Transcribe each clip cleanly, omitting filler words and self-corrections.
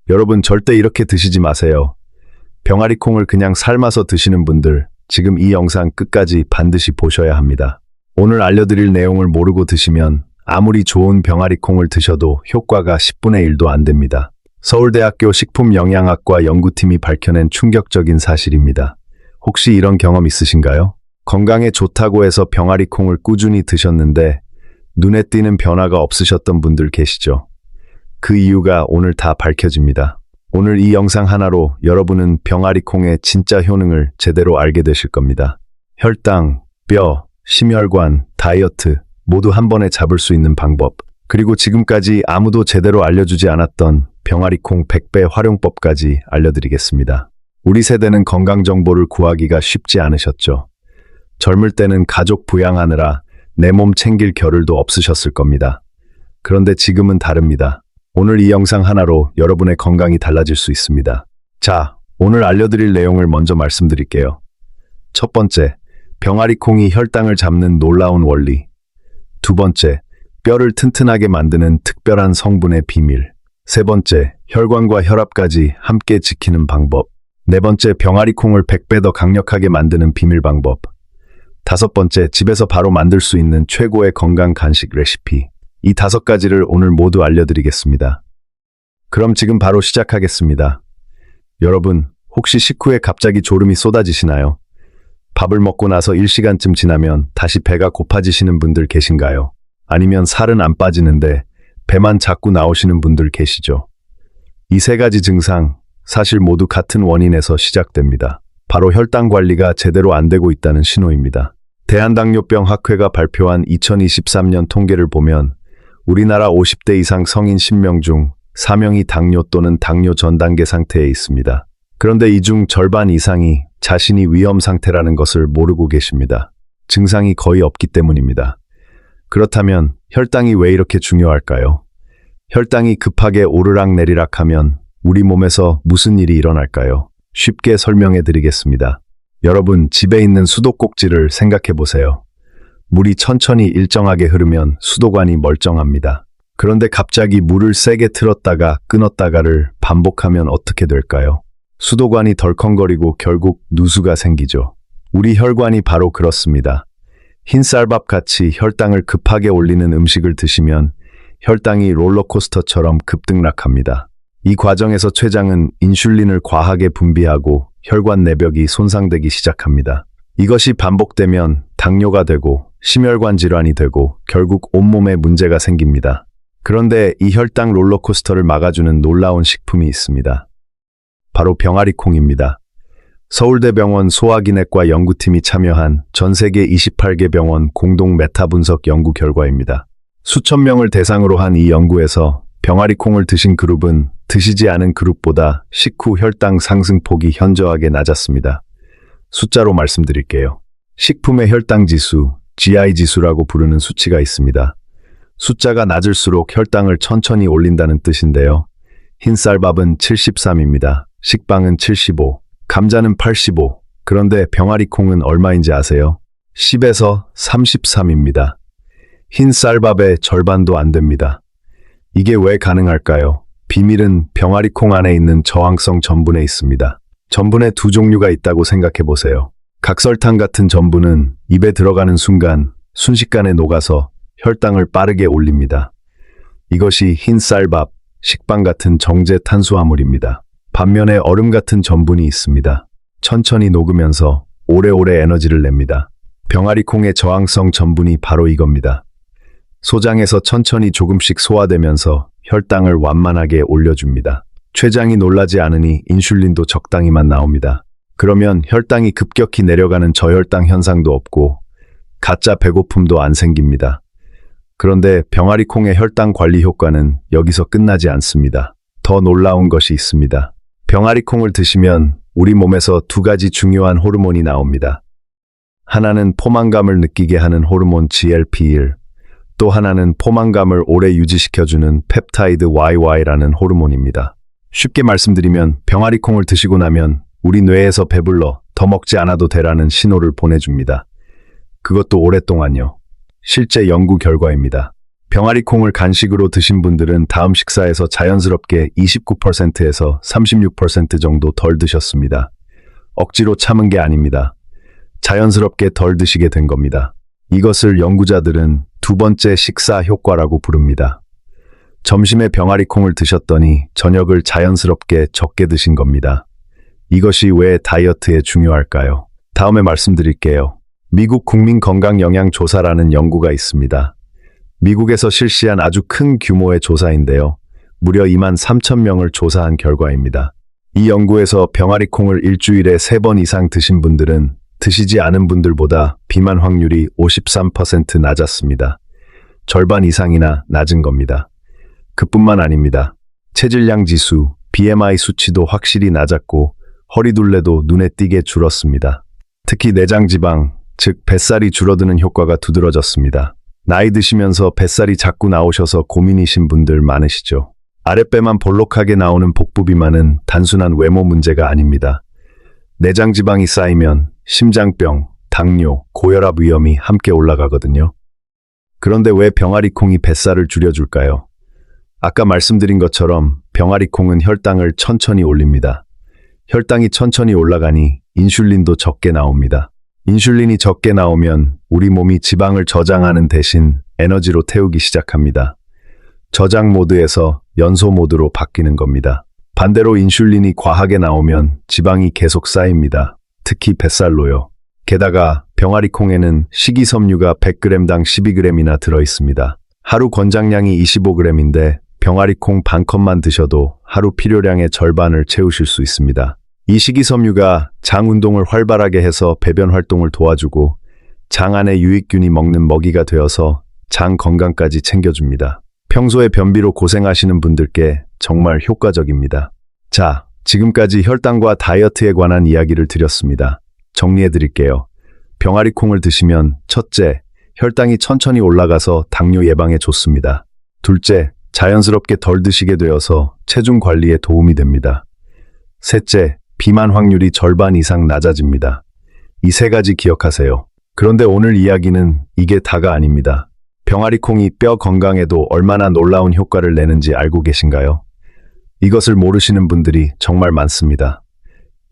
여러분 절대 이렇게 드시지 마세요. 병아리콩을 그냥 삶아서 드시는 분들, 지금 이 영상 끝까지 반드시 보셔야 합니다. 오늘 알려드릴 내용을 모르고 드시면 아무리 좋은 병아리콩을 드셔도 효과가 10분의 1도 안 됩니다. 서울대학교 식품영양학과 연구팀이 밝혀낸 충격적인 사실입니다. 혹시 이런 경험 있으신가요? 건강에 좋다고 해서 병아리콩을 꾸준히 드셨는데 눈에 띄는 변화가 없으셨던 분들 계시죠? 그 이유가 오늘 다 밝혀집니다. 오늘 이 영상 하나로 여러분은 병아리콩의 진짜 효능을 제대로 알게 되실 겁니다. 혈당, 뼈, 심혈관, 다이어트 모두 한 번에 잡을 수 있는 방법, 그리고 지금까지 아무도 제대로 알려주지 않았던 병아리콩 100배 활용법까지 알려드리겠습니다. 우리 세대는 건강 정보를 구하기가 쉽지 않으셨죠. 젊을 때는 가족 부양하느라 내 몸 챙길 겨를도 없으셨을 겁니다. 그런데 지금은 다릅니다. 오늘 이 영상 하나로 여러분의 건강이 달라질 수 있습니다. 자, 오늘 알려드릴 내용을 먼저 말씀드릴게요. 첫 번째, 병아리콩이 혈당을 잡는 놀라운 원리. 두 번째, 뼈를 튼튼하게 만드는 특별한 성분의 비밀. 세 번째, 혈관과 혈압까지 함께 지키는 방법. 네 번째, 병아리콩을 100배 더 강력하게 만드는 비밀 방법. 다섯 번째, 집에서 바로 만들 수 있는 최고의 건강 간식 레시피. 이 5가지를 오늘 모두 알려드리겠습니다. 그럼 지금 바로 시작하겠습니다. 여러분, 혹시 식후에 갑자기 졸음이 쏟아지시나요? 밥을 먹고 나서 1시간쯤 지나면 다시 배가 고파지시는 분들 계신가요? 아니면 살은 안 빠지는데 배만 자꾸 나오시는 분들 계시죠? 이 3가지 증상, 사실 모두 같은 원인에서 시작됩니다. 바로 혈당 관리가 제대로 안 되고 있다는 신호입니다. 대한당뇨병학회가 발표한 2023년 통계를 보면 우리나라 50대 이상 성인 10명 중 4명이 당뇨 또는 당뇨 전 단계 상태에 있습니다. 그런데 이 중 절반 이상이 자신이 위험 상태라는 것을 모르고 계십니다. 증상이 거의 없기 때문입니다. 그렇다면 혈당이 왜 이렇게 중요할까요? 혈당이 급하게 오르락내리락 하면 우리 몸에서 무슨 일이 일어날까요? 쉽게 설명해 드리겠습니다. 여러분, 집에 있는 수도꼭지를 생각해 보세요. 물이 천천히 일정하게 흐르면 수도관이 멀쩡합니다. 그런데 갑자기 물을 세게 틀었다가 끊었다가를 반복하면 어떻게 될까요? 수도관이 덜컹거리고 결국 누수가 생기죠. 우리 혈관이 바로 그렇습니다. 흰쌀밥 같이 혈당을 급하게 올리는 음식을 드시면 혈당이 롤러코스터처럼 급등락합니다. 이 과정에서 췌장은 인슐린을 과하게 분비하고 혈관 내벽이 손상되기 시작합니다. 이것이 반복되면 당뇨가 되고 심혈관 질환이 되고 결국 온몸에 문제가 생깁니다. 그런데 이 혈당 롤러코스터를 막아주는 놀라운 식품이 있습니다. 바로 병아리콩입니다. 서울대병원 소화기내과 연구팀이 참여한 전 세계 28개 병원 공동 메타 분석 연구 결과입니다. 수천 명을 대상으로 한 이 연구에서 병아리콩을 드신 그룹은 드시지 않은 그룹보다 식후 혈당 상승폭이 현저하게 낮았습니다. 숫자로 말씀드릴게요. 식품의 혈당 지수, GI 지수라고 부르는 수치가 있습니다. 숫자가 낮을수록 혈당을 천천히 올린다는 뜻인데요. 흰쌀밥은 73입니다. 식빵은 75, 감자는 85. 그런데 병아리콩은 얼마인지 아세요? 10에서 33입니다. 흰쌀밥의 절반도 안 됩니다. 이게 왜 가능할까요? 비밀은 병아리콩 안에 있는 저항성 전분에 있습니다. 전분의 2 종류가 있다고 생각해 보세요. 각설탕 같은 전분은 입에 들어가는 순간 순식간에 녹아서 혈당을 빠르게 올립니다. 이것이 흰쌀밥, 식빵 같은 정제 탄수화물입니다. 반면에 얼음 같은 전분이 있습니다. 천천히 녹으면서 오래오래 에너지를 냅니다. 병아리콩의 저항성 전분이 바로 이겁니다. 소장에서 천천히 조금씩 소화되면서 혈당을 완만하게 올려줍니다. 췌장이 놀라지 않으니 인슐린도 적당히만 나옵니다. 그러면 혈당이 급격히 내려가는 저혈당 현상도 없고 가짜 배고픔도 안 생깁니다. 그런데 병아리콩의 혈당 관리 효과는 여기서 끝나지 않습니다. 더 놀라운 것이 있습니다. 병아리콩을 드시면 우리 몸에서 2가지 중요한 호르몬이 나옵니다. 하나는 포만감을 느끼게 하는 호르몬 GLP-1, 또 하나는 포만감을 오래 유지시켜주는 펩타이드 YY라는 호르몬입니다. 쉽게 말씀드리면 병아리콩을 드시고 나면 우리 뇌에서 배불러 더 먹지 않아도 되라는 신호를 보내줍니다. 그것도 오랫동안요. 실제 연구 결과입니다. 병아리 콩을 간식으로 드신 분들은 다음 식사에서 자연스럽게 29%에서 36% 정도 덜 드셨습니다. 억지로 참은 게 아닙니다. 자연스럽게 덜 드시게 된 겁니다. 이것을 연구자들은 두 번째 식사 효과라고 부릅니다. 점심에 병아리 콩을 드셨더니 저녁을 자연스럽게 적게 드신 겁니다. 이것이 왜 다이어트에 중요할까요? 다음에 말씀드릴게요. 미국 국민건강영양조사라는 연구가 있습니다. 미국에서 실시한 아주 큰 규모의 조사인데요. 무려 23,000명을 조사한 결과입니다. 이 연구에서 병아리 콩을 일주일에 3번 이상 드신 분들은 드시지 않은 분들보다 비만 확률이 53% 낮았습니다. 절반 이상이나 낮은 겁니다. 그뿐만 아닙니다. 체질량 지수, BMI 수치도 확실히 낮았고 허리둘레도 눈에 띄게 줄었습니다. 특히 내장지방, 즉 뱃살이 줄어드는 효과가 두드러졌습니다. 나이 드시면서 뱃살이 자꾸 나오셔서 고민이신 분들 많으시죠? 아랫배만 볼록하게 나오는 복부 비만은 단순한 외모 문제가 아닙니다. 내장지방이 쌓이면 심장병, 당뇨, 고혈압 위험이 함께 올라가거든요. 그런데 왜 병아리 콩이 뱃살을 줄여줄까요? 아까 말씀드린 것처럼 병아리 콩은 혈당을 천천히 올립니다. 혈당이 천천히 올라가니 인슐린도 적게 나옵니다. 인슐린이 적게 나오면 우리 몸이 지방을 저장하는 대신 에너지로 태우기 시작합니다. 저장 모드에서 연소 모드로 바뀌는 겁니다. 반대로 인슐린이 과하게 나오면 지방이 계속 쌓입니다. 특히 뱃살로요. 게다가 병아리 콩에는 식이섬유가 100g당 12g이나 들어있습니다. 하루 권장량이 25g인데 병아리 콩 반컵만 드셔도 하루 필요량의 절반을 채우실 수 있습니다. 이 식이섬유가 장 운동을 활발하게 해서 배변 활동을 도와주고 장 안에 유익균이 먹는 먹이가 되어서 장 건강까지 챙겨줍니다. 평소에 변비로 고생하시는 분들께 정말 효과적입니다. 자, 지금까지 혈당과 다이어트에 관한 이야기를 드렸습니다. 정리해 드릴게요. 병아리 콩을 드시면 첫째, 혈당이 천천히 올라가서 당뇨 예방에 좋습니다. 둘째, 자연스럽게 덜 드시게 되어서 체중 관리에 도움이 됩니다. 셋째, 비만 확률이 절반 이상 낮아집니다. 이 세 가지 기억하세요. 그런데 오늘 이야기는 이게 다가 아닙니다. 병아리 콩이 뼈 건강에도 얼마나 놀라운 효과를 내는지 알고 계신가요? 이것을 모르시는 분들이 정말 많습니다.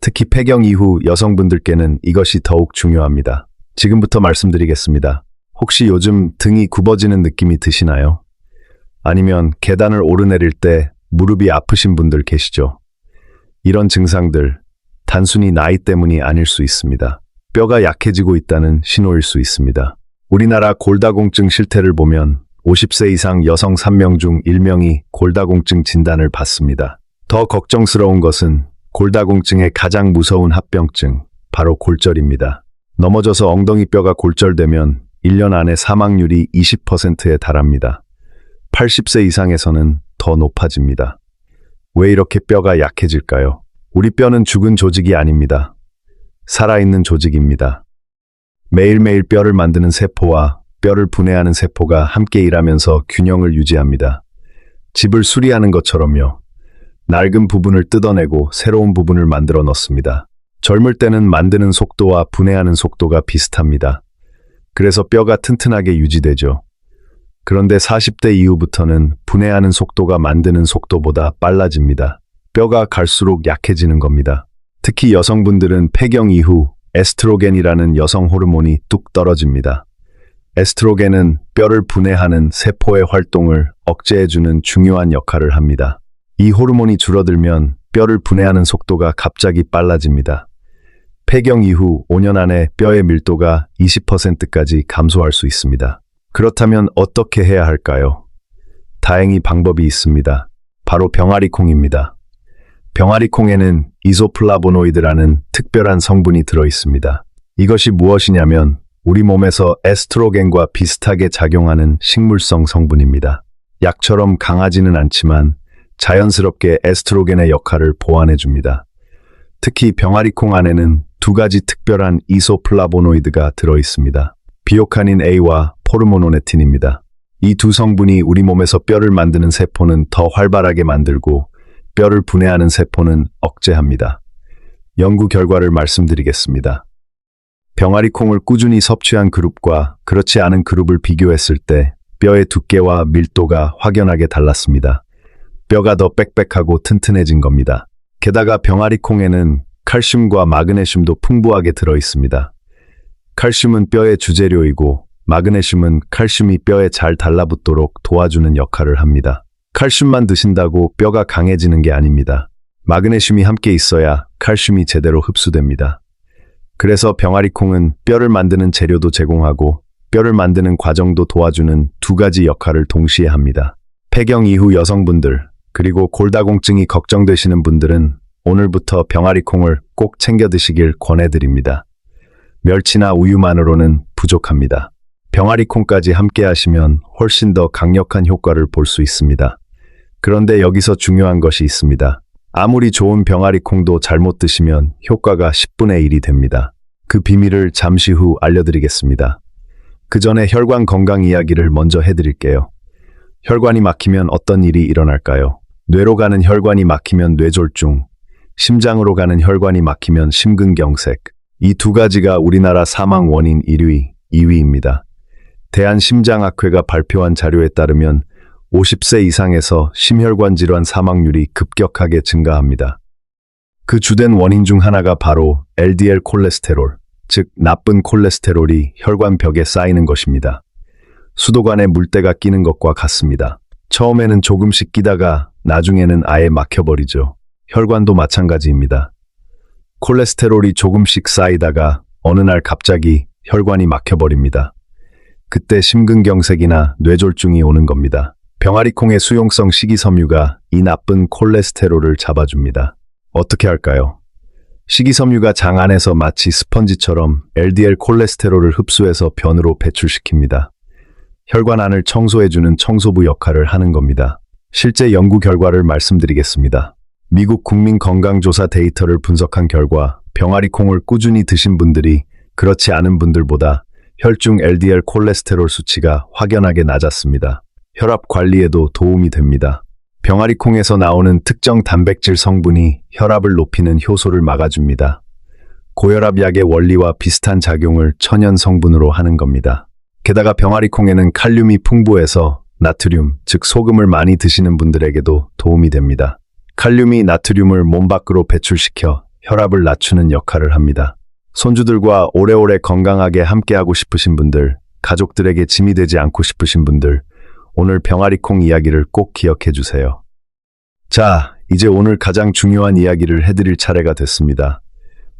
특히 폐경 이후 여성분들께는 이것이 더욱 중요합니다. 지금부터 말씀드리겠습니다. 혹시 요즘 등이 굽어지는 느낌이 드시나요? 아니면 계단을 오르내릴 때 무릎이 아프신 분들 계시죠? 이런 증상들, 단순히 나이 때문이 아닐 수 있습니다. 뼈가 약해지고 있다는 신호일 수 있습니다. 우리나라 골다공증 실태를 보면 50세 이상 여성 3명 중 1명이 골다공증 진단을 받습니다. 더 걱정스러운 것은 골다공증의 가장 무서운 합병증, 바로 골절입니다. 넘어져서 엉덩이 뼈가 골절되면 1년 안에 사망률이 20%에 달합니다. 80세 이상에서는 더 높아집니다. 왜 이렇게 뼈가 약해질까요? 우리 뼈는 죽은 조직이 아닙니다. 살아있는 조직입니다. 매일매일 뼈를 만드는 세포와 뼈를 분해하는 세포가 함께 일하면서 균형을 유지합니다. 집을 수리하는 것처럼요. 낡은 부분을 뜯어내고 새로운 부분을 만들어 넣습니다. 젊을 때는 만드는 속도와 분해하는 속도가 비슷합니다. 그래서 뼈가 튼튼하게 유지되죠. 그런데 40대 이후부터는 분해하는 속도가 만드는 속도보다 빨라집니다. 뼈가 갈수록 약해지는 겁니다. 특히 여성분들은 폐경 이후 에스트로겐이라는 여성 호르몬이 뚝 떨어집니다. 에스트로겐은 뼈를 분해하는 세포의 활동을 억제해주는 중요한 역할을 합니다. 이 호르몬이 줄어들면 뼈를 분해하는 속도가 갑자기 빨라집니다. 폐경 이후 5년 안에 뼈의 밀도가 20%까지 감소할 수 있습니다. 그렇다면 어떻게 해야 할까요? 다행히 방법이 있습니다. 바로 병아리 콩입니다. 병아리 콩에는 이소플라보노이드라는 특별한 성분이 들어있습니다. 이것이 무엇이냐면 우리 몸에서 에스트로겐과 비슷하게 작용하는 식물성 성분입니다. 약처럼 강하지는 않지만 자연스럽게 에스트로겐의 역할을 보완해줍니다. 특히 병아리 콩 안에는 두 가지 특별한 이소플라보노이드가 들어있습니다. 비오카닌 A와 포르모노네틴입니다. 이 두 성분이 우리 몸에서 뼈를 만드는 세포는 더 활발하게 만들고 뼈를 분해하는 세포는 억제합니다. 연구 결과를 말씀드리겠습니다. 병아리 콩을 꾸준히 섭취한 그룹과 그렇지 않은 그룹을 비교했을 때 뼈의 두께와 밀도가 확연하게 달랐습니다. 뼈가 더 빽빽하고 튼튼해진 겁니다. 게다가 병아리콩에는 칼슘과 마그네슘도 풍부하게 들어 있습니다. 칼슘은 뼈의 주재료이고 마그네슘은 칼슘이 뼈에 잘 달라붙도록 도와주는 역할을 합니다. 칼슘만 드신다고 뼈가 강해지는 게 아닙니다. 마그네슘이 함께 있어야 칼슘이 제대로 흡수됩니다. 그래서 병아리콩은 뼈를 만드는 재료도 제공하고 뼈를 만드는 과정도 도와주는 두 가지 역할을 동시에 합니다. 폐경 이후 여성분들, 그리고 골다공증이 걱정되시는 분들은 오늘부터 병아리콩을 꼭 챙겨 드시길 권해드립니다. 멸치나 우유만으로는 부족합니다. 병아리콩까지 함께 하시면 훨씬 더 강력한 효과를 볼 수 있습니다. 그런데 여기서 중요한 것이 있습니다. 아무리 좋은 병아리콩도 잘못 드시면 효과가 10분의 1이 됩니다. 그 비밀을 잠시 후 알려드리겠습니다. 그 전에 혈관 건강 이야기를 먼저 해드릴게요. 혈관이 막히면 어떤 일이 일어날까요? 뇌로 가는 혈관이 막히면 뇌졸중, 심장으로 가는 혈관이 막히면 심근경색. 이 두 가지가 우리나라 사망 원인 1위, 2위입니다. 대한심장학회가 발표한 자료에 따르면 50세 이상에서 심혈관 질환 사망률이 급격하게 증가합니다. 그 주된 원인 중 하나가 바로 LDL 콜레스테롤, 즉 나쁜 콜레스테롤이 혈관벽에 쌓이는 것입니다. 수도관에 물때가 끼는 것과 같습니다. 처음에는 조금씩 끼다가 나중에는 아예 막혀버리죠. 혈관도 마찬가지입니다. 콜레스테롤이 조금씩 쌓이다가 어느 날 갑자기 혈관이 막혀버립니다. 그때 심근경색이나 뇌졸중이 오는 겁니다. 병아리콩의 수용성 식이섬유가 이 나쁜 콜레스테롤을 잡아줍니다. 어떻게 할까요? 식이섬유가 장 안에서 마치 스펀지처럼 LDL 콜레스테롤을 흡수해서 변으로 배출시킵니다. 혈관 안을 청소해주는 청소부 역할을 하는 겁니다. 실제 연구 결과를 말씀드리겠습니다. 미국 국민건강조사 데이터를 분석한 결과 병아리콩을 꾸준히 드신 분들이 그렇지 않은 분들보다 혈중 LDL 콜레스테롤 수치가 확연하게 낮았습니다. 혈압 관리에도 도움이 됩니다. 병아리콩에서 나오는 특정 단백질 성분이 혈압을 높이는 효소를 막아줍니다. 고혈압 약의 원리와 비슷한 작용을 천연 성분으로 하는 겁니다. 게다가 병아리콩에는 칼륨이 풍부해서 나트륨, 즉 소금을 많이 드시는 분들에게도 도움이 됩니다. 칼륨이 나트륨을 몸 밖으로 배출시켜 혈압을 낮추는 역할을 합니다. 손주들과 오래오래 건강하게 함께하고 싶으신 분들, 가족들에게 짐이 되지 않고 싶으신 분들, 오늘 병아리콩 이야기를 꼭 기억해 주세요. 자, 이제 오늘 가장 중요한 이야기를 해드릴 차례가 됐습니다.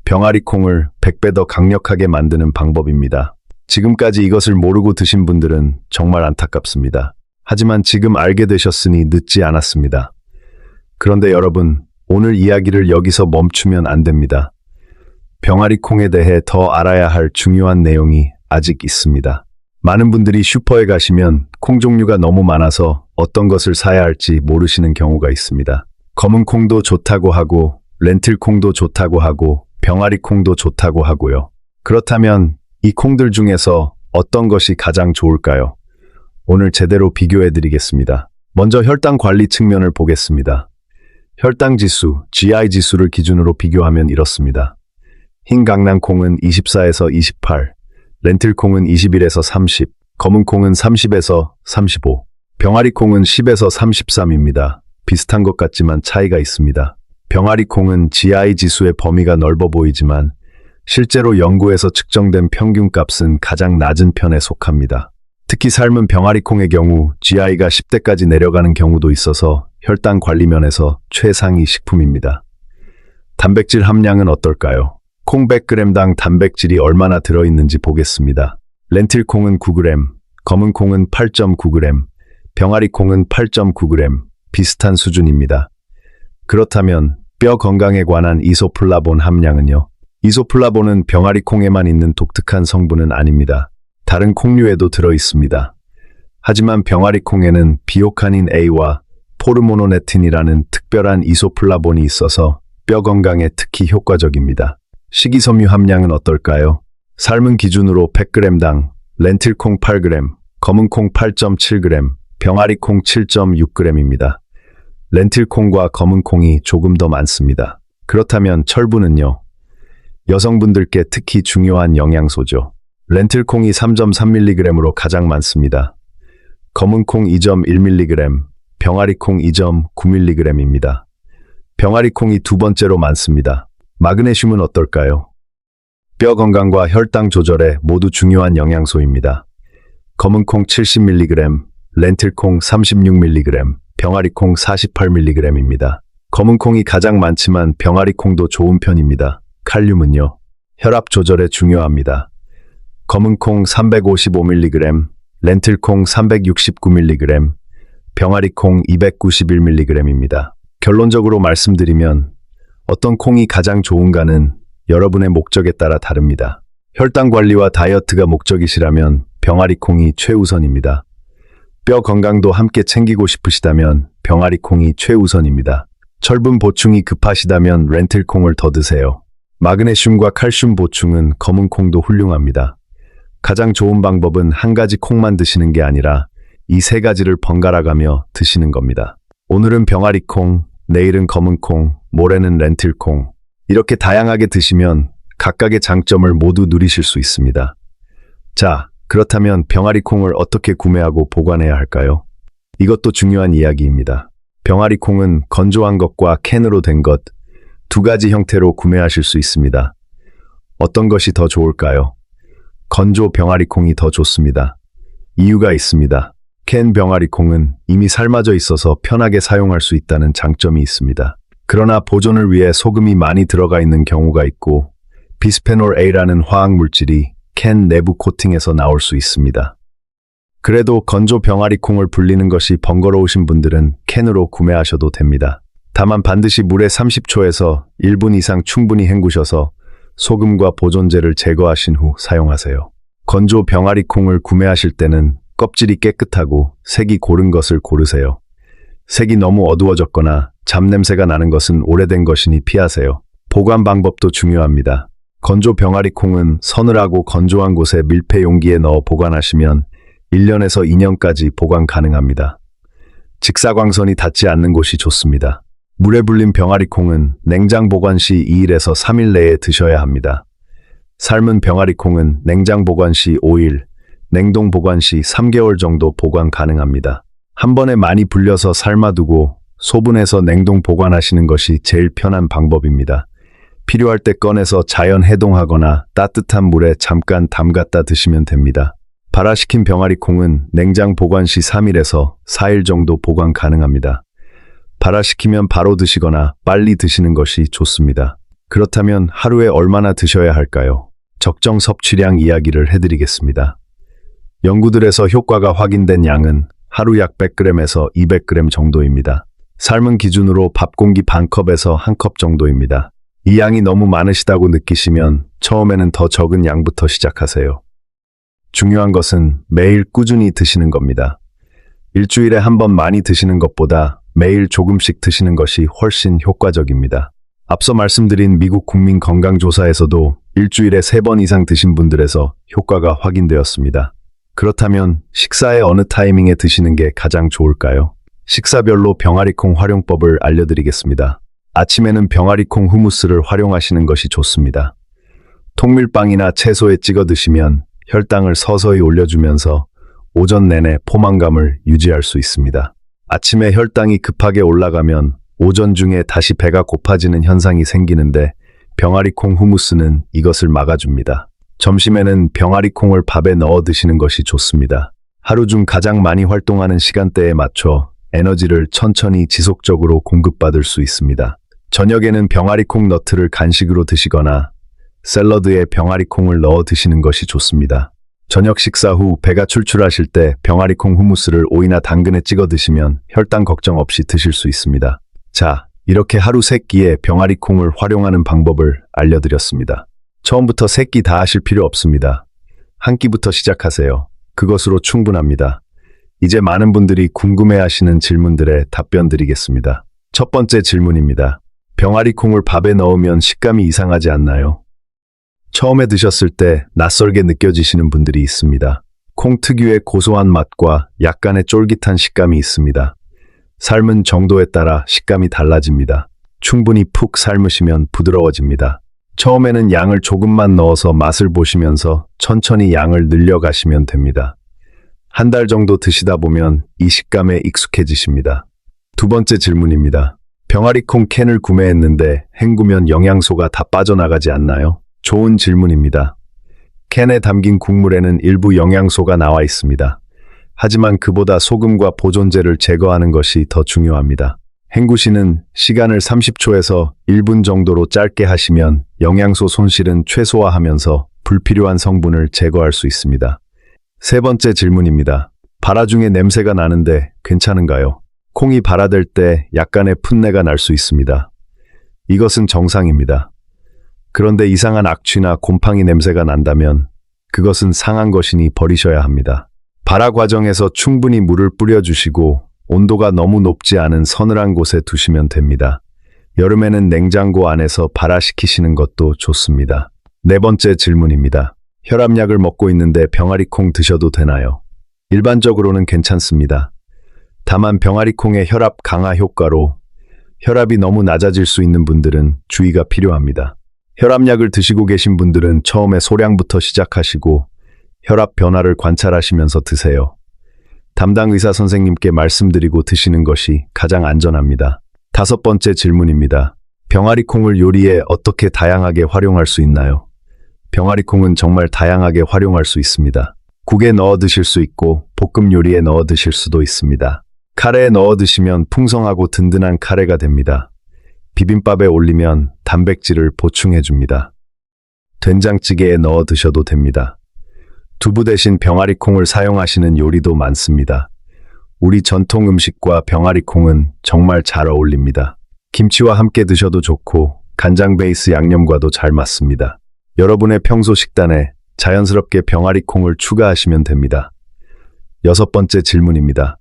병아리콩을 100배 더 강력하게 만드는 방법입니다. 지금까지 이것을 모르고 드신 분들은 정말 안타깝습니다. 하지만 지금 알게 되셨으니 늦지 않았습니다. 그런데 여러분, 오늘 이야기를 여기서 멈추면 안 됩니다. 병아리콩에 대해 더 알아야 할 중요한 내용이 아직 있습니다. 많은 분들이 슈퍼에 가시면 콩 종류가 너무 많아서 어떤 것을 사야 할지 모르시는 경우가 있습니다. 검은 콩도 좋다고 하고, 렌틸 콩도 좋다고 하고, 병아리 콩도 좋다고 하고요. 그렇다면 이 콩들 중에서 어떤 것이 가장 좋을까요? 오늘 제대로 비교해 드리겠습니다. 먼저 혈당 관리 측면을 보겠습니다. 혈당 지수, GI 지수를 기준으로 비교하면 이렇습니다. 흰 강낭콩은 24에서 28, 렌틸 콩은 21에서 30, 검은 콩은 30에서 35, 병아리 콩은 10에서 33입니다. 비슷한 것 같지만 차이가 있습니다. 병아리 콩은 GI 지수의 범위가 넓어 보이지만 실제로 연구에서 측정된 평균값은 가장 낮은 편에 속합니다. 특히 삶은 병아리 콩의 경우 GI가 10대까지 내려가는 경우도 있어서 혈당 관리 면에서 최상위 식품입니다. 단백질 함량은 어떨까요? 콩 100g당 단백질이 얼마나 들어있는지 보겠습니다. 렌틸 콩은 9g, 검은 콩은 8.9g, 병아리 콩은 8.9g, 비슷한 수준입니다. 그렇다면 뼈 건강에 관한 이소플라본 함량은요? 이소플라본은 병아리 콩에만 있는 독특한 성분은 아닙니다. 다른 콩류에도 들어있습니다. 하지만 병아리 콩에는 비오카닌 A와 포르모노네틴이라는 특별한 이소플라본이 있어서 뼈 건강에 특히 효과적입니다. 식이섬유 함량은 어떨까요? 삶은 기준으로 100g당 렌틸 콩 8g, 검은 콩 8.7g, 병아리 콩 7.6g입니다. 렌틸 콩과 검은 콩이 조금 더 많습니다. 그렇다면 철분은요? 여성분들께 특히 중요한 영양소죠. 렌틸 콩이 3.3mg으로 가장 많습니다. 검은 콩 2.1mg, 병아리 콩 2.9mg입니다. 병아리 콩이 두 번째로 많습니다. 마그네슘은 어떨까요? 뼈 건강과 혈당 조절에 모두 중요한 영양소입니다. 검은 콩 70mg, 렌틸 콩 36mg, 병아리 콩 48mg입니다. 검은 콩이 가장 많지만 병아리 콩도 좋은 편입니다. 칼륨은요, 혈압 조절에 중요합니다. 검은 콩 355mg, 렌틸 콩 369mg, 병아리 콩 291mg입니다. 결론적으로 말씀드리면 어떤 콩이 가장 좋은가는 여러분의 목적에 따라 다릅니다. 혈당 관리와 다이어트가 목적이시라면 병아리 콩이 최우선입니다. 뼈 건강도 함께 챙기고 싶으시다면 병아리 콩이 최우선입니다. 철분 보충이 급하시다면 렌틸 콩을 더 드세요. 마그네슘과 칼슘 보충은 검은 콩도 훌륭합니다. 가장 좋은 방법은 한 가지 콩만 드시는 게 아니라 이 세 가지를 번갈아 가며 드시는 겁니다. 오늘은 병아리 콩, 내일은 검은 콩, 모레는 렌틸 콩. 이렇게 다양하게 드시면 각각의 장점을 모두 누리실 수 있습니다. 자, 그렇다면 병아리 콩을 어떻게 구매하고 보관해야 할까요? 이것도 중요한 이야기입니다. 병아리 콩은 건조한 것과 캔으로 된 것, 두 가지 형태로 구매하실 수 있습니다. 어떤 것이 더 좋을까요? 건조 병아리 콩이 더 좋습니다. 이유가 있습니다. 캔 병아리 콩은 이미 삶아져 있어서 편하게 사용할 수 있다는 장점이 있습니다. 그러나 보존을 위해 소금이 많이 들어가 있는 경우가 있고 비스페놀 A라는 화학 물질이 캔 내부 코팅에서 나올 수 있습니다. 그래도 건조 병아리 콩을 불리는 것이 번거로우신 분들은 캔으로 구매하셔도 됩니다. 다만 반드시 물에 30초에서 1분 이상 충분히 헹구셔서 소금과 보존제를 제거하신 후 사용하세요. 건조 병아리 콩을 구매하실 때는 껍질이 깨끗하고 색이 고른 것을 고르세요. 색이 너무 어두워졌거나 잡냄새가 나는 것은 오래된 것이니 피하세요. 보관 방법도 중요합니다. 건조 병아리 콩은 서늘하고 건조한 곳에 밀폐 용기에 넣어 보관하시면 1년에서 2년까지 보관 가능합니다. 직사광선이 닿지 않는 곳이 좋습니다. 물에 불린 병아리 콩은 냉장 보관 시 2일에서 3일 내에 드셔야 합니다. 삶은 병아리 콩은 냉장 보관 시 5일, 냉동 보관 시 3개월 정도 보관 가능합니다. 한 번에 많이 불려서 삶아두고 소분해서 냉동 보관하시는 것이 제일 편한 방법입니다. 필요할 때 꺼내서 자연 해동하거나 따뜻한 물에 잠깐 담갔다 드시면 됩니다. 발화시킨 병아리 콩은 냉장 보관 시 3일에서 4일 정도 보관 가능합니다. 발화시키면 바로 드시거나 빨리 드시는 것이 좋습니다. 그렇다면 하루에 얼마나 드셔야 할까요? 적정 섭취량 이야기를 해드리겠습니다. 연구들에서 효과가 확인된 양은 하루 약 100g에서 200g 정도입니다. 삶은 기준으로 밥 공기 반 컵에서 한 컵 정도입니다. 이 양이 너무 많으시다고 느끼시면 처음에는 더 적은 양부터 시작하세요. 중요한 것은 매일 꾸준히 드시는 겁니다. 일주일에 한 번 많이 드시는 것보다 매일 조금씩 드시는 것이 훨씬 효과적입니다. 앞서 말씀드린 미국 국민건강조사에서도 일주일에 3번 이상 드신 분들에서 효과가 확인되었습니다. 그렇다면 식사의 어느 타이밍에 드시는 게 가장 좋을까요? 식사별로 병아리콩 활용법을 알려드리겠습니다. 아침에는 병아리콩 후무스를 활용하시는 것이 좋습니다. 통밀빵이나 채소에 찍어 드시면 혈당을 서서히 올려주면서 오전 내내 포만감을 유지할 수 있습니다. 아침에 혈당이 급하게 올라가면 오전 중에 다시 배가 고파지는 현상이 생기는데 병아리콩 후무스는 이것을 막아줍니다. 점심에는 병아리콩을 밥에 넣어 드시는 것이 좋습니다. 하루 중 가장 많이 활동하는 시간대에 맞춰 에너지를 천천히 지속적으로 공급받을 수 있습니다. 저녁에는 병아리콩 너트를 간식으로 드시거나 샐러드에 병아리콩을 넣어 드시는 것이 좋습니다. 저녁 식사 후 배가 출출하실 때 병아리콩 후무스를 오이나 당근에 찍어 드시면 혈당 걱정 없이 드실 수 있습니다. 자, 이렇게 하루 3끼에 병아리콩을 활용하는 방법을 알려드렸습니다. 처음부터 3끼 다 하실 필요 없습니다. 한 끼부터 시작하세요. 그것으로 충분합니다. 이제 많은 분들이 궁금해하시는 질문들에 답변 드리겠습니다. 첫 번째 질문입니다. 병아리콩을 밥에 넣으면 식감이 이상하지 않나요? 처음에 드셨을 때 낯설게 느껴지시는 분들이 있습니다. 콩 특유의 고소한 맛과 약간의 쫄깃한 식감이 있습니다. 삶은 정도에 따라 식감이 달라집니다. 충분히 푹 삶으시면 부드러워집니다. 처음에는 양을 조금만 넣어서 맛을 보시면서 천천히 양을 늘려가시면 됩니다. 한 달 정도 드시다 보면 이 식감에 익숙해지십니다. 두 번째 질문입니다. 병아리콩 캔을 구매했는데 헹구면 영양소가 다 빠져나가지 않나요? 좋은 질문입니다. 캔에 담긴 국물에는 일부 영양소가 나와 있습니다. 하지만 그보다 소금과 보존제를 제거하는 것이 더 중요합니다. 헹구시는 시간을 30초에서 1분 정도로 짧게 하시면 영양소 손실은 최소화하면서 불필요한 성분을 제거할 수 있습니다. 세 번째 질문입니다. 발화 중에 냄새가 나는데 괜찮은가요? 콩이 발화될 때 약간의 풋내가 날 수 있습니다. 이것은 정상입니다. 그런데 이상한 악취나 곰팡이 냄새가 난다면 그것은 상한 것이니 버리셔야 합니다. 발화 과정에서 충분히 물을 뿌려주시고 온도가 너무 높지 않은 서늘한 곳에 두시면 됩니다. 여름에는 냉장고 안에서 발화시키시는 것도 좋습니다. 네 번째 질문입니다. 혈압약을 먹고 있는데 병아리콩 드셔도 되나요? 일반적으로는 괜찮습니다. 다만 병아리콩의 혈압 강화 효과로 혈압이 너무 낮아질 수 있는 분들은 주의가 필요합니다. 혈압약을 드시고 계신 분들은 처음에 소량부터 시작하시고 혈압 변화를 관찰하시면서 드세요. 담당 의사 선생님께 말씀드리고 드시는 것이 가장 안전합니다. 다섯 번째 질문입니다. 병아리콩을 요리에 어떻게 다양하게 활용할 수 있나요? 병아리콩은 정말 다양하게 활용할 수 있습니다. 국에 넣어 드실 수 있고 볶음 요리에 넣어 드실 수도 있습니다. 카레에 넣어 드시면 풍성하고 든든한 카레가 됩니다. 비빔밥에 올리면 단백질을 보충해 줍니다. 된장찌개에 넣어 드셔도 됩니다. 두부 대신 병아리콩을 사용하시는 요리도 많습니다. 우리 전통 음식과 병아리콩은 정말 잘 어울립니다. 김치와 함께 드셔도 좋고 간장 베이스 양념과도 잘 맞습니다. 여러분의 평소 식단에 자연스럽게 병아리콩을 추가하시면 됩니다. 여섯 번째 질문입니다.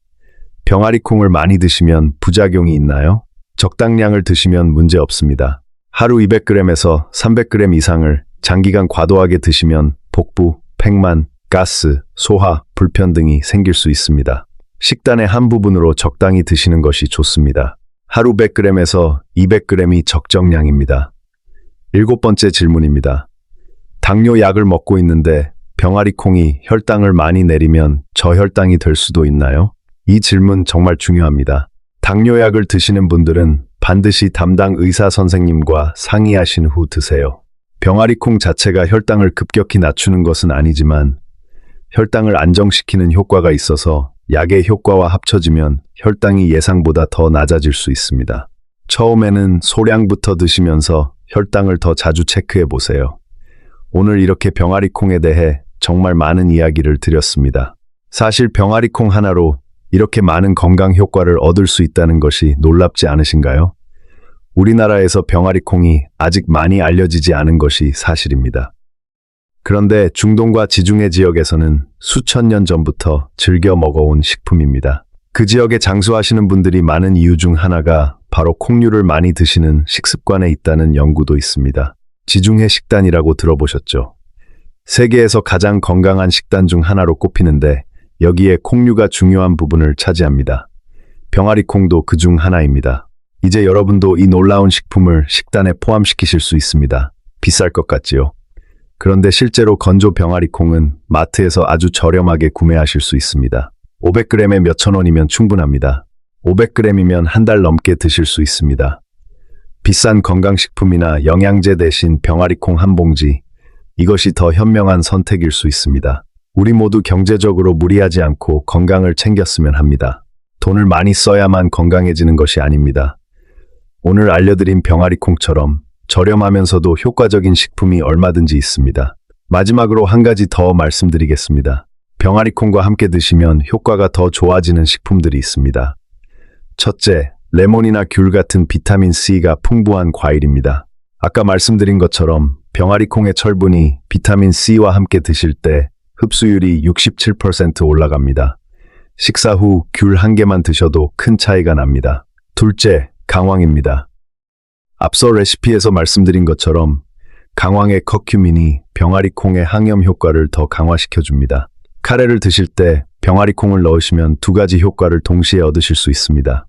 병아리콩을 많이 드시면 부작용이 있나요? 적당량을 드시면 문제 없습니다. 하루 200g에서 300g 이상을 장기간 과도하게 드시면 복부, 팽만, 가스, 소화, 불편 등이 생길 수 있습니다. 식단의 한 부분으로 적당히 드시는 것이 좋습니다. 하루 100g에서 200g이 적정량입니다. 일곱 번째 질문입니다. 당뇨 약을 먹고 있는데 병아리콩이 혈당을 많이 내리면 저혈당이 될 수도 있나요? 이 질문 정말 중요합니다. 당뇨약을 드시는 분들은 반드시 담당 의사 선생님과 상의하신 후 드세요. 병아리콩 자체가 혈당을 급격히 낮추는 것은 아니지만 혈당을 안정시키는 효과가 있어서 약의 효과와 합쳐지면 혈당이 예상보다 더 낮아질 수 있습니다. 처음에는 소량부터 드시면서 혈당을 더 자주 체크해 보세요. 오늘 이렇게 병아리콩에 대해 정말 많은 이야기를 드렸습니다. 사실 병아리콩 하나로 이렇게 많은 건강 효과를 얻을 수 있다는 것이 놀랍지 않으신가요? 우리나라에서 병아리콩이 아직 많이 알려지지 않은 것이 사실입니다. 그런데 중동과 지중해 지역에서는 수천 년 전부터 즐겨 먹어온 식품입니다. 그 지역에 장수하시는 분들이 많은 이유 중 하나가 바로 콩류를 많이 드시는 식습관에 있다는 연구도 있습니다. 지중해 식단이라고 들어보셨죠? 세계에서 가장 건강한 식단 중 하나로 꼽히는데 여기에 콩류가 중요한 부분을 차지합니다. 병아리콩도 그 중 하나입니다. 이제 여러분도 이 놀라운 식품을 식단에 포함시키실 수 있습니다. 비쌀 것 같지요? 그런데 실제로 건조 병아리콩은 마트에서 아주 저렴하게 구매하실 수 있습니다. 500g에 몇천 원이면 충분합니다. 500g이면 한 달 넘게 드실 수 있습니다. 비싼 건강식품이나 영양제 대신 병아리콩 한 봉지, 이것이 더 현명한 선택일 수 있습니다. 우리 모두 경제적으로 무리하지 않고 건강을 챙겼으면 합니다. 돈을 많이 써야만 건강해지는 것이 아닙니다. 오늘 알려드린 병아리콩처럼 저렴하면서도 효과적인 식품이 얼마든지 있습니다. 마지막으로 한 가지 더 말씀드리겠습니다. 병아리콩과 함께 드시면 효과가 더 좋아지는 식품들이 있습니다. 첫째, 레몬이나 귤 같은 비타민 C가 풍부한 과일입니다. 아까 말씀드린 것처럼 병아리콩의 철분이 비타민 C와 함께 드실 때 흡수율이 67% 올라갑니다. 식사 후 귤 한 개만 드셔도 큰 차이가 납니다. 둘째, 강황입니다. 앞서 레시피에서 말씀드린 것처럼 강황의 커큐민이 병아리콩의 항염 효과를 더 강화시켜줍니다. 카레를 드실 때 병아리콩을 넣으시면 두 가지 효과를 동시에 얻으실 수 있습니다.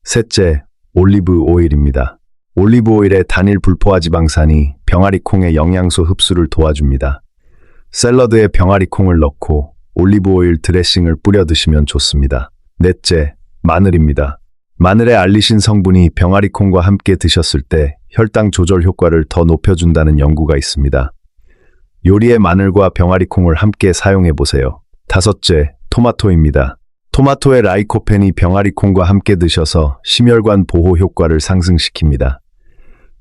셋째, 올리브 오일입니다. 올리브 오일의 단일 불포화 지방산이 병아리콩의 영양소 흡수를 도와줍니다. 샐러드에 병아리콩을 넣고 올리브 오일 드레싱을 뿌려 드시면 좋습니다. 넷째, 마늘입니다. 마늘의 알리신 성분이 병아리콩과 함께 드셨을 때 혈당 조절 효과를 더 높여준다는 연구가 있습니다. 요리에 마늘과 병아리콩을 함께 사용해 보세요. 다섯째, 토마토입니다. 토마토의 라이코펜이 병아리콩과 함께 드셔서 심혈관 보호 효과를 상승시킵니다.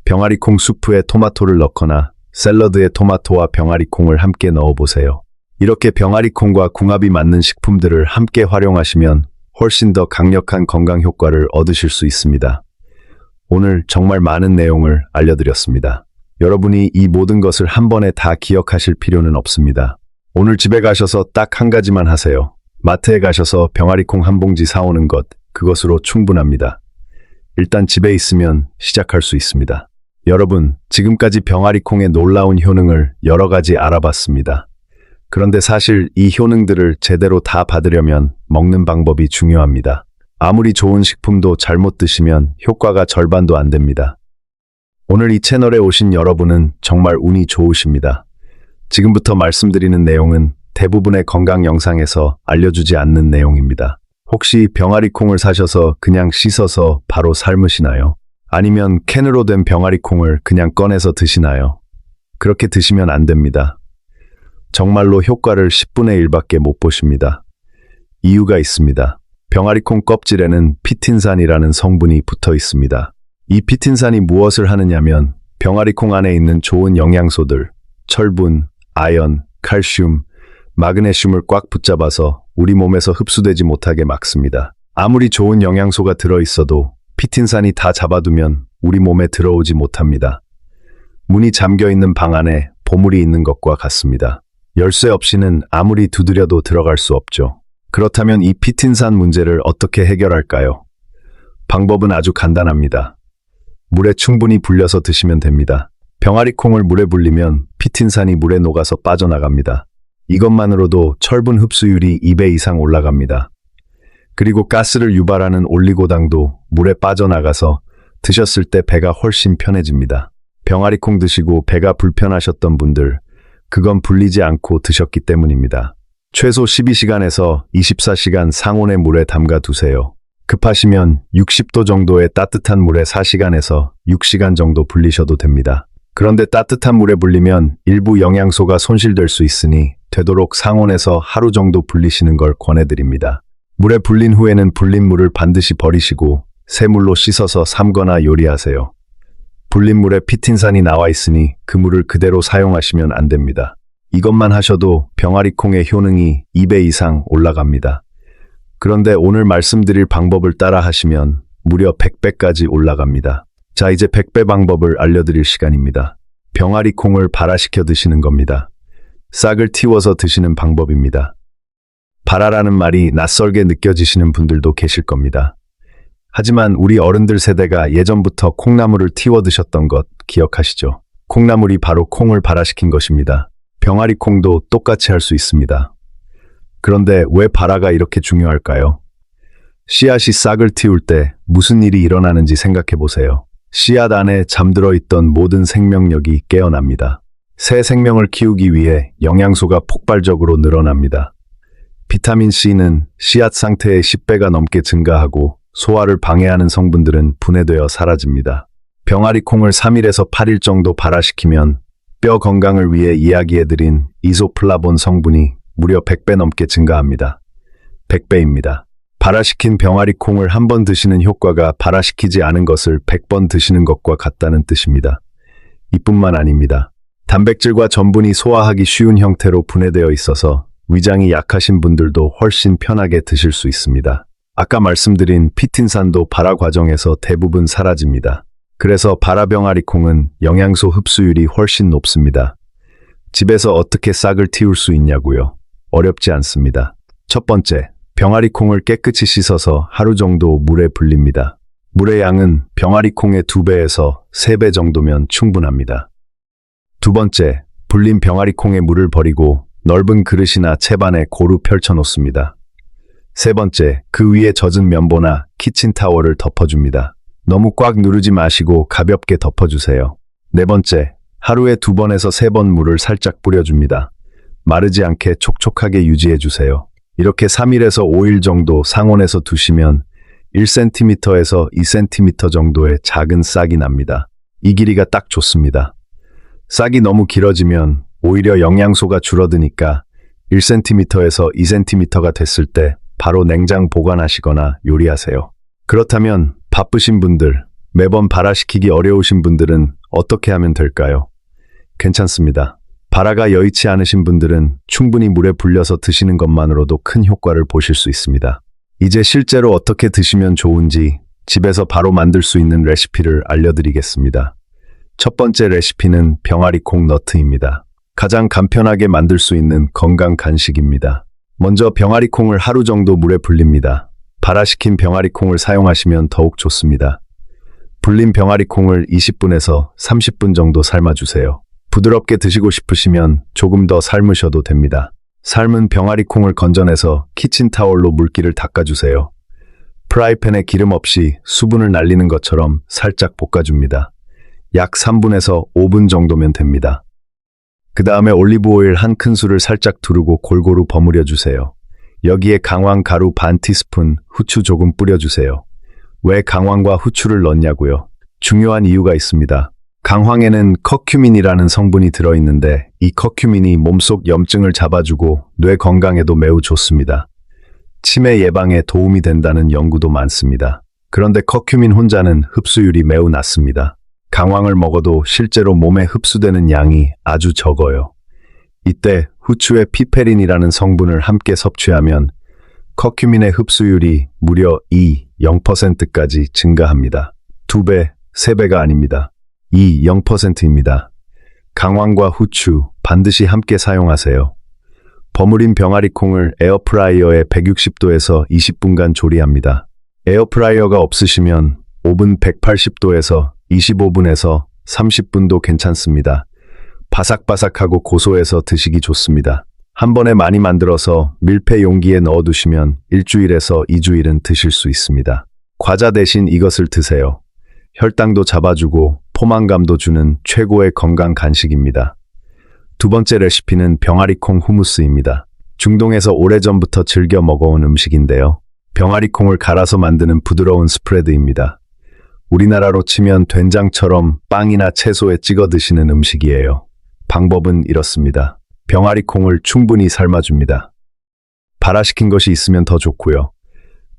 병아리콩 수프에 토마토를 넣거나 샐러드에 토마토와 병아리콩을 함께 넣어보세요. 이렇게 병아리콩과 궁합이 맞는 식품들을 함께 활용하시면 훨씬 더 강력한 건강 효과를 얻으실 수 있습니다. 오늘 정말 많은 내용을 알려드렸습니다. 여러분이 이 모든 것을 한 번에 다 기억하실 필요는 없습니다. 오늘 집에 가셔서 딱 한 가지만 하세요. 마트에 가셔서 병아리콩 한 봉지 사오는 것, 그것으로 충분합니다. 일단 집에 있으면 시작할 수 있습니다. 여러분, 지금까지 병아리콩의 놀라운 효능을 여러 가지 알아봤습니다. 그런데 사실 이 효능들을 제대로 다 받으려면 먹는 방법이 중요합니다. 아무리 좋은 식품도 잘못 드시면 효과가 절반도 안 됩니다. 오늘 이 채널에 오신 여러분은 정말 운이 좋으십니다. 지금부터 말씀드리는 내용은 대부분의 건강 영상에서 알려주지 않는 내용입니다. 혹시 병아리콩을 사셔서 그냥 씻어서 바로 삶으시나요? 아니면 캔으로 된 병아리콩을 그냥 꺼내서 드시나요? 그렇게 드시면 안 됩니다. 정말로 효과를 10분의 1밖에 못 보십니다. 이유가 있습니다. 병아리콩 껍질에는 피틴산이라는 성분이 붙어 있습니다. 이 피틴산이 무엇을 하느냐면 병아리콩 안에 있는 좋은 영양소들, 철분, 아연, 칼슘, 마그네슘을 꽉 붙잡아서 우리 몸에서 흡수되지 못하게 막습니다. 아무리 좋은 영양소가 들어있어도 피틴산이 다 잡아두면 우리 몸에 들어오지 못합니다. 문이 잠겨있는 방 안에 보물이 있는 것과 같습니다. 열쇠 없이는 아무리 두드려도 들어갈 수 없죠. 그렇다면 이 피틴산 문제를 어떻게 해결할까요? 방법은 아주 간단합니다. 물에 충분히 불려서 드시면 됩니다. 병아리콩을 물에 불리면 피틴산이 물에 녹아서 빠져나갑니다. 이것만으로도 철분 흡수율이 2배 이상 올라갑니다. 그리고 가스를 유발하는 올리고당도 물에 빠져나가서 드셨을 때 배가 훨씬 편해집니다. 병아리콩 드시고 배가 불편하셨던 분들, 그건 불리지 않고 드셨기 때문입니다. 최소 12시간에서 24시간 상온의 물에 담가 두세요. 급하시면 60도 정도의 따뜻한 물에 4시간에서 6시간 정도 불리셔도 됩니다. 그런데 따뜻한 물에 불리면 일부 영양소가 손실될 수 있으니 되도록 상온에서 하루 정도 불리시는 걸 권해드립니다. 물에 불린 후에는 불린 물을 반드시 버리시고 새 물로 씻어서 삶거나 요리하세요. 불린 물에 피틴산이 나와 있으니 그 물을 그대로 사용하시면 안 됩니다. 이것만 하셔도 병아리콩의 효능이 2배 이상 올라갑니다. 그런데 오늘 말씀드릴 방법을 따라 하시면 무려 100배까지 올라갑니다. 자, 이제 100배 방법을 알려드릴 시간입니다. 병아리콩을 발화시켜 드시는 겁니다. 싹을 틔워서 드시는 방법입니다. 발화라는 말이 낯설게 느껴지시는 분들도 계실 겁니다. 하지만 우리 어른들 세대가 예전부터 콩나물을 틔워 드셨던 것 기억하시죠? 콩나물이 바로 콩을 발화시킨 것입니다. 병아리콩도 똑같이 할 수 있습니다. 그런데 왜 발화가 이렇게 중요할까요? 씨앗이 싹을 틔울 때 무슨 일이 일어나는지 생각해 보세요. 씨앗 안에 잠들어 있던 모든 생명력이 깨어납니다. 새 생명을 키우기 위해 영양소가 폭발적으로 늘어납니다. 비타민 C는 씨앗 상태의 10배가 넘게 증가하고 소화를 방해하는 성분들은 분해되어 사라집니다. 병아리콩을 3일에서 8일 정도 발화시키면 뼈 건강을 위해 이야기해드린 이소플라본 성분이 무려 100배 넘게 증가합니다. 100배입니다. 발화시킨 병아리콩을 한 번 드시는 효과가 발화시키지 않은 것을 100번 드시는 것과 같다는 뜻입니다. 이뿐만 아닙니다. 단백질과 전분이 소화하기 쉬운 형태로 분해되어 있어서 위장이 약하신 분들도 훨씬 편하게 드실 수 있습니다. 아까 말씀드린 피틴산도 발화 과정에서 대부분 사라집니다. 그래서 발화 병아리콩은 영양소 흡수율이 훨씬 높습니다. 집에서 어떻게 싹을 틔울 수 있냐고요? 어렵지 않습니다. 첫 번째, 병아리콩을 깨끗이 씻어서 하루 정도 물에 불립니다. 물의 양은 병아리콩의 2배에서 3배 정도면 충분합니다. 두 번째, 불린 병아리콩의 물을 버리고 넓은 그릇이나 채반에 고루 펼쳐 놓습니다. 세 번째, 그 위에 젖은 면보나 키친타월을 덮어줍니다. 너무 꽉 누르지 마시고 가볍게 덮어주세요. 네 번째, 하루에 2번에서 3번 물을 살짝 뿌려줍니다. 마르지 않게 촉촉하게 유지해 주세요. 이렇게 3일에서 5일 정도 상온에서 두시면 1cm에서 2cm 정도의 작은 싹이 납니다. 이 길이가 딱 좋습니다. 싹이 너무 길어지면 오히려 영양소가 줄어드니까 1cm에서 2cm가 됐을 때 바로 냉장 보관하시거나 요리하세요. 그렇다면 바쁘신 분들, 매번 발화시키기 어려우신 분들은 어떻게 하면 될까요? 괜찮습니다. 발화가 여의치 않으신 분들은 충분히 물에 불려서 드시는 것만으로도 큰 효과를 보실 수 있습니다. 이제 실제로 어떻게 드시면 좋은지 집에서 바로 만들 수 있는 레시피를 알려드리겠습니다. 첫 번째 레시피는 병아리콩 너트입니다. 가장 간편하게 만들 수 있는 건강 간식입니다. 먼저 병아리콩을 하루 정도 물에 불립니다. 발화시킨 병아리콩을 사용하시면 더욱 좋습니다. 불린 병아리콩을 20분에서 30분 정도 삶아주세요. 부드럽게 드시고 싶으시면 조금 더 삶으셔도 됩니다. 삶은 병아리콩을 건져내서 키친타월로 물기를 닦아주세요. 프라이팬에 기름 없이 수분을 날리는 것처럼 살짝 볶아줍니다. 약 3분에서 5분 정도면 됩니다. 그 다음에 올리브오일 한 큰술을 살짝 두르고 골고루 버무려 주세요. 여기에 강황 가루 반 티스푼, 후추 조금 뿌려주세요. 왜 강황과 후추를 넣냐고요? 중요한 이유가 있습니다. 강황에는 커큐민이라는 성분이 들어있는데 이 커큐민이 몸속 염증을 잡아주고 뇌 건강에도 매우 좋습니다. 치매 예방에 도움이 된다는 연구도 많습니다. 그런데 커큐민 혼자는 흡수율이 매우 낮습니다. 강황을 먹어도 실제로 몸에 흡수되는 양이 아주 적어요. 이때 후추에 피페린이라는 성분을 함께 섭취하면 커큐민의 흡수율이 무려 0%까지 증가합니다. 2배, 3배가 아닙니다. 0%입니다. 강황과 후추 반드시 함께 사용하세요. 버무린 병아리콩을 에어프라이어에 160도에서 20분간 조리합니다. 에어프라이어가 없으시면 오븐 180도에서 25분에서 30분도 괜찮습니다. 바삭바삭하고 고소해서 드시기 좋습니다. 한 번에 많이 만들어서 밀폐 용기에 넣어두시면 일주일에서 2주일은 드실 수 있습니다. 과자 대신 이것을 드세요. 혈당도 잡아주고 포만감도 주는 최고의 건강 간식입니다. 두 번째 레시피는 병아리콩 후무스입니다. 중동에서 오래전부터 즐겨 먹어온 음식인데요. 병아리콩을 갈아서 만드는 부드러운 스프레드입니다. 우리나라로 치면 된장처럼 빵이나 채소에 찍어 드시는 음식이에요. 방법은 이렇습니다. 병아리콩을 충분히 삶아줍니다. 발화시킨 것이 있으면 더 좋고요.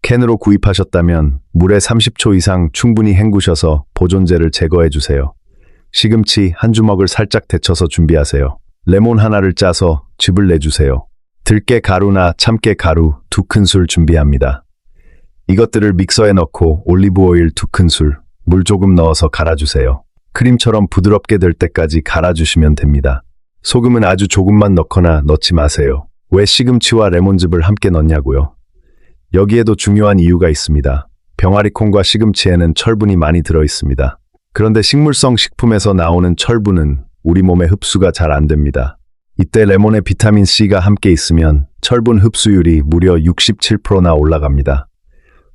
캔으로 구입하셨다면 물에 30초 이상 충분히 헹구셔서 보존제를 제거해 주세요. 시금치 한 주먹을 살짝 데쳐서 준비하세요. 레몬 하나를 짜서 즙을 내주세요. 들깨 가루나 참깨 가루 2큰술 준비합니다. 이것들을 믹서에 넣고 올리브오일 2큰술, 물 조금 넣어서 갈아주세요. 크림처럼 부드럽게 될 때까지 갈아주시면 됩니다. 소금은 아주 조금만 넣거나 넣지 마세요. 왜 시금치와 레몬즙을 함께 넣냐고요? 여기에도 중요한 이유가 있습니다. 병아리콩과 시금치에는 철분이 많이 들어있습니다. 그런데 식물성 식품에서 나오는 철분은 우리 몸에 흡수가 잘 안 됩니다. 이때 레몬에 비타민C가 함께 있으면 철분 흡수율이 무려 67%나 올라갑니다.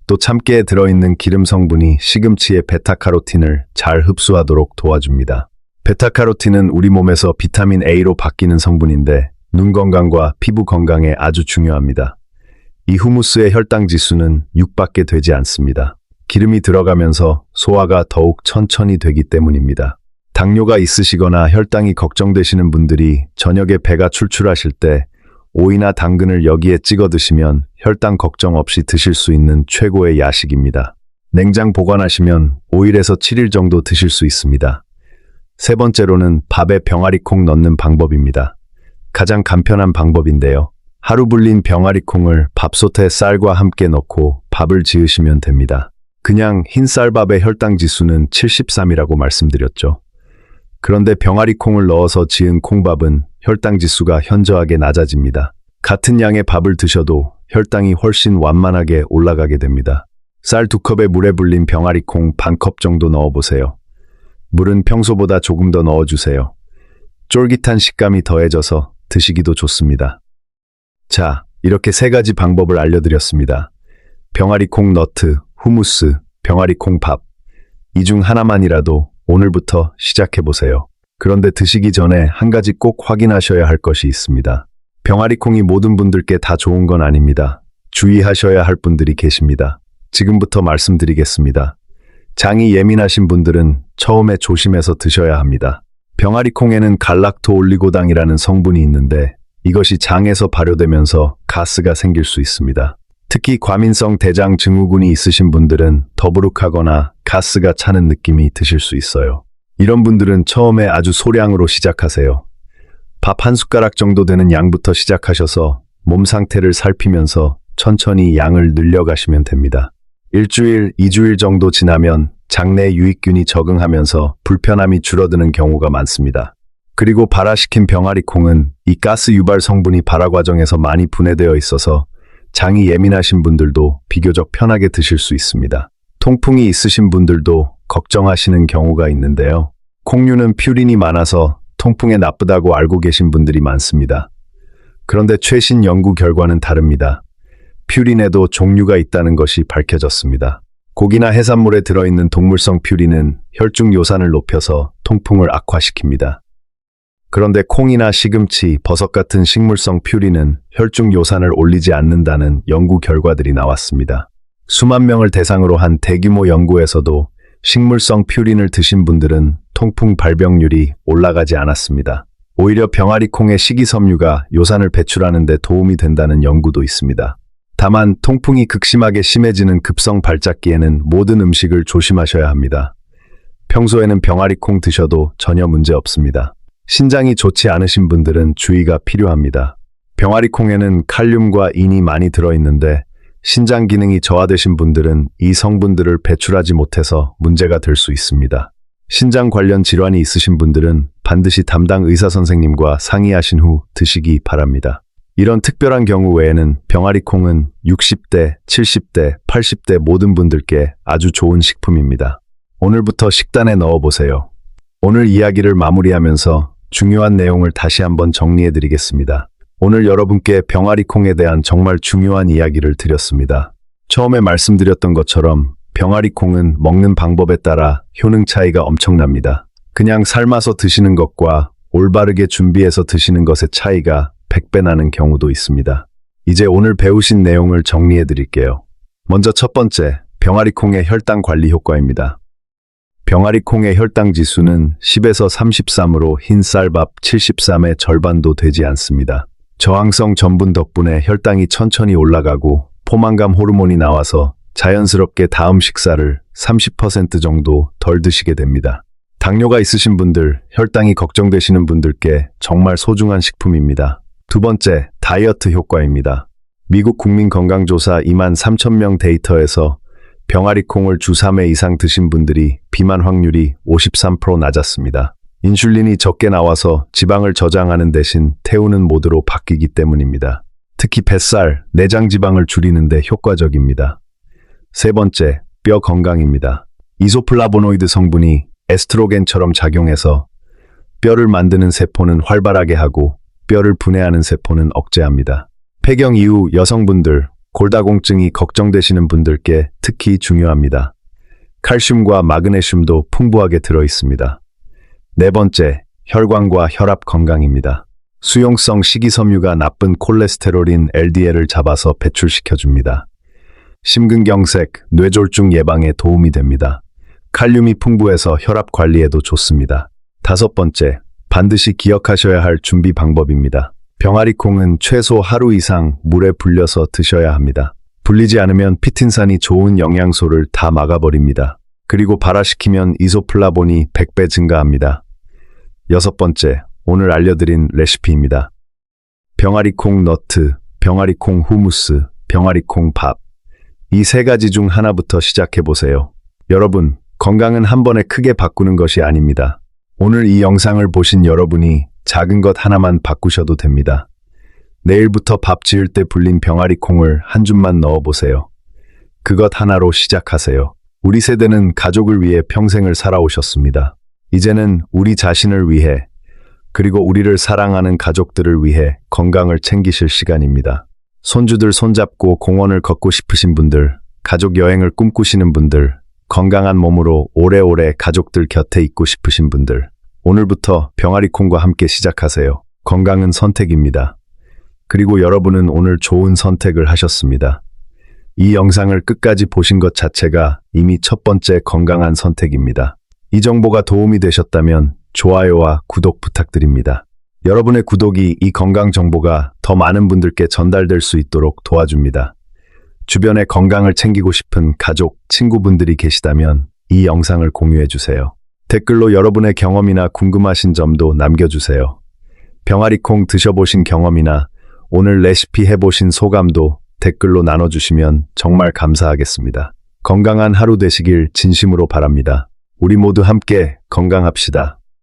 또 참깨에 들어있는 기름 성분이 시금치의 베타카로틴을 잘 흡수하도록 도와줍니다. 베타카로틴은 우리 몸에서 비타민 A로 바뀌는 성분인데 눈 건강과 피부 건강에 아주 중요합니다. 이 후무스의 혈당 지수는 6밖에 되지 않습니다. 기름이 들어가면서 소화가 더욱 천천히 되기 때문입니다. 당뇨가 있으시거나 혈당이 걱정되시는 분들이 저녁에 배가 출출하실 때 오이나 당근을 여기에 찍어 드시면 혈당 걱정 없이 드실 수 있는 최고의 야식입니다. 냉장 보관하시면 5일에서 7일 정도 드실 수 있습니다. 세 번째로는 밥에 병아리콩 넣는 방법입니다. 가장 간편한 방법인데요. 하루 불린 병아리콩을 밥솥에 쌀과 함께 넣고 밥을 지으시면 됩니다. 그냥 흰 쌀밥의 혈당 지수는 73이라고 말씀드렸죠. 그런데 병아리콩을 넣어서 지은 콩밥은 혈당 지수가 현저하게 낮아집니다. 같은 양의 밥을 드셔도 혈당이 훨씬 완만하게 올라가게 됩니다. 쌀 2컵에 물에 불린 병아리콩 반컵 정도 넣어보세요. 물은 평소보다 조금 더 넣어주세요. 쫄깃한 식감이 더해져서 드시기도 좋습니다. 자, 이렇게 3가지 방법을 알려드렸습니다. 병아리콩 너트, 후무스, 병아리콩 밥. 이 중 하나만이라도 오늘부터 시작해보세요. 그런데 드시기 전에 한 가지 꼭 확인하셔야 할 것이 있습니다. 병아리콩이 모든 분들께 다 좋은 건 아닙니다. 주의하셔야 할 분들이 계십니다. 지금부터 말씀드리겠습니다. 장이 예민하신 분들은 처음에 조심해서 드셔야 합니다. 병아리콩에는 갈락토올리고당이라는 성분이 있는데 이것이 장에서 발효되면서 가스가 생길 수 있습니다. 특히 과민성 대장 증후군이 있으신 분들은 더부룩하거나 가스가 차는 느낌이 드실 수 있어요. 이런 분들은 처음에 아주 소량으로 시작하세요. 밥 한 숟가락 정도 되는 양부터 시작하셔서 몸 상태를 살피면서 천천히 양을 늘려가시면 됩니다. 일주일, 2주일 정도 지나면 장내 유익균이 적응하면서 불편함이 줄어드는 경우가 많습니다. 그리고 발화시킨 병아리콩은 이 가스 유발 성분이 발화 과정에서 많이 분해되어 있어서 장이 예민하신 분들도 비교적 편하게 드실 수 있습니다. 통풍이 있으신 분들도 걱정하시는 경우가 있는데요. 콩류는 퓨린이 많아서 통풍에 나쁘다고 알고 계신 분들이 많습니다. 그런데 최신 연구 결과는 다릅니다. 퓨린에도 종류가 있다는 것이 밝혀졌습니다. 고기나 해산물에 들어있는 동물성 퓨린은 혈중 요산을 높여서 통풍을 악화시킵니다. 그런데 콩이나 시금치, 버섯 같은 식물성 퓨린은 혈중 요산을 올리지 않는다는 연구 결과들이 나왔습니다. 수만 명을 대상으로 한 대규모 연구에서도 식물성 퓨린을 드신 분들은 통풍 발병률이 올라가지 않았습니다. 오히려 병아리콩의 식이섬유가 요산을 배출하는 데 도움이 된다는 연구도 있습니다. 다만 통풍이 극심하게 심해지는 급성 발작기에는 모든 음식을 조심하셔야 합니다. 평소에는 병아리콩 드셔도 전혀 문제 없습니다. 신장이 좋지 않으신 분들은 주의가 필요합니다. 병아리콩에는 칼륨과 인이 많이 들어있는데 신장 기능이 저하되신 분들은 이 성분들을 배출하지 못해서 문제가 될 수 있습니다. 신장 관련 질환이 있으신 분들은 반드시 담당 의사 선생님과 상의하신 후 드시기 바랍니다. 이런 특별한 경우 외에는 병아리콩은 60대, 70대, 80대 모든 분들께 아주 좋은 식품입니다. 오늘부터 식단에 넣어보세요. 오늘 이야기를 마무리하면서 중요한 내용을 다시 한번 정리해 드리겠습니다. 오늘 여러분께 병아리콩에 대한 정말 중요한 이야기를 드렸습니다. 처음에 말씀드렸던 것처럼 병아리콩은 먹는 방법에 따라 효능 차이가 엄청납니다. 그냥 삶아서 드시는 것과 올바르게 준비해서 드시는 것의 차이가 100배 나는 경우도 있습니다. 이제 오늘 배우신 내용을 정리해 드릴게요. 먼저 첫 번째, 병아리콩의 혈당 관리 효과입니다. 병아리콩의 혈당 지수는 10에서 33으로 흰 쌀밥 73의 절반도 되지 않습니다. 저항성 전분 덕분에 혈당이 천천히 올라가고 포만감 호르몬이 나와서 자연스럽게 다음 식사를 30% 정도 덜 드시게 됩니다. 당뇨가 있으신 분들, 혈당이 걱정되시는 분들께 정말 소중한 식품입니다. 두 번째, 다이어트 효과입니다. 미국 국민건강조사 23,000명 데이터에서 병아리콩을 주 3회 이상 드신 분들이 비만 확률이 53% 낮았습니다. 인슐린이 적게 나와서 지방을 저장하는 대신 태우는 모드로 바뀌기 때문입니다. 특히 뱃살, 내장 지방을 줄이는 데 효과적입니다. 세 번째, 뼈 건강입니다. 이소플라보노이드 성분이 에스트로겐처럼 작용해서 뼈를 만드는 세포는 활발하게 하고 뼈를 분해하는 세포는 억제합니다. 폐경 이후 여성분들, 골다공증이 걱정되시는 분들께 특히 중요합니다. 칼슘과 마그네슘도 풍부하게 들어있습니다. 네 번째, 혈관과 혈압 건강입니다. 수용성 식이섬유가 나쁜 콜레스테롤인 LDL을 잡아서 배출시켜줍니다. 심근경색, 뇌졸중 예방에 도움이 됩니다. 칼륨이 풍부해서 혈압 관리에도 좋습니다. 다섯 번째, 반드시 기억하셔야 할 준비 방법입니다. 병아리콩은 최소 하루 이상 물에 불려서 드셔야 합니다. 불리지 않으면 피틴산이 좋은 영양소를 다 막아버립니다. 그리고 발화시키면 이소플라본이 100배 증가합니다. 여섯 번째, 오늘 알려드린 레시피입니다. 병아리콩 너트, 병아리콩 후무스, 병아리콩 밥. 이 세 가지 중 하나부터 시작해보세요. 여러분, 건강은 한 번에 크게 바꾸는 것이 아닙니다. 오늘 이 영상을 보신 여러분이 작은 것 하나만 바꾸셔도 됩니다. 내일부터 밥 지을 때 불린 병아리콩을 한 줌만 넣어보세요. 그것 하나로 시작하세요. 우리 세대는 가족을 위해 평생을 살아오셨습니다. 이제는 우리 자신을 위해, 그리고 우리를 사랑하는 가족들을 위해 건강을 챙기실 시간입니다. 손주들 손잡고 공원을 걷고 싶으신 분들, 가족 여행을 꿈꾸시는 분들, 건강한 몸으로 오래오래 가족들 곁에 있고 싶으신 분들, 오늘부터 병아리콩과 함께 시작하세요. 건강은 선택입니다. 그리고 여러분은 오늘 좋은 선택을 하셨습니다. 이 영상을 끝까지 보신 것 자체가 이미 첫 번째 건강한 선택입니다. 이 정보가 도움이 되셨다면 좋아요와 구독 부탁드립니다. 여러분의 구독이 이 건강 정보가 더 많은 분들께 전달될 수 있도록 도와줍니다. 주변에 건강을 챙기고 싶은 가족, 친구분들이 계시다면 이 영상을 공유해 주세요. 댓글로 여러분의 경험이나 궁금하신 점도 남겨주세요. 병아리콩 드셔보신 경험이나 오늘 레시피 해보신 소감도 댓글로 나눠주시면 정말 감사하겠습니다. 건강한 하루 되시길 진심으로 바랍니다. 우리 모두 함께 건강합시다.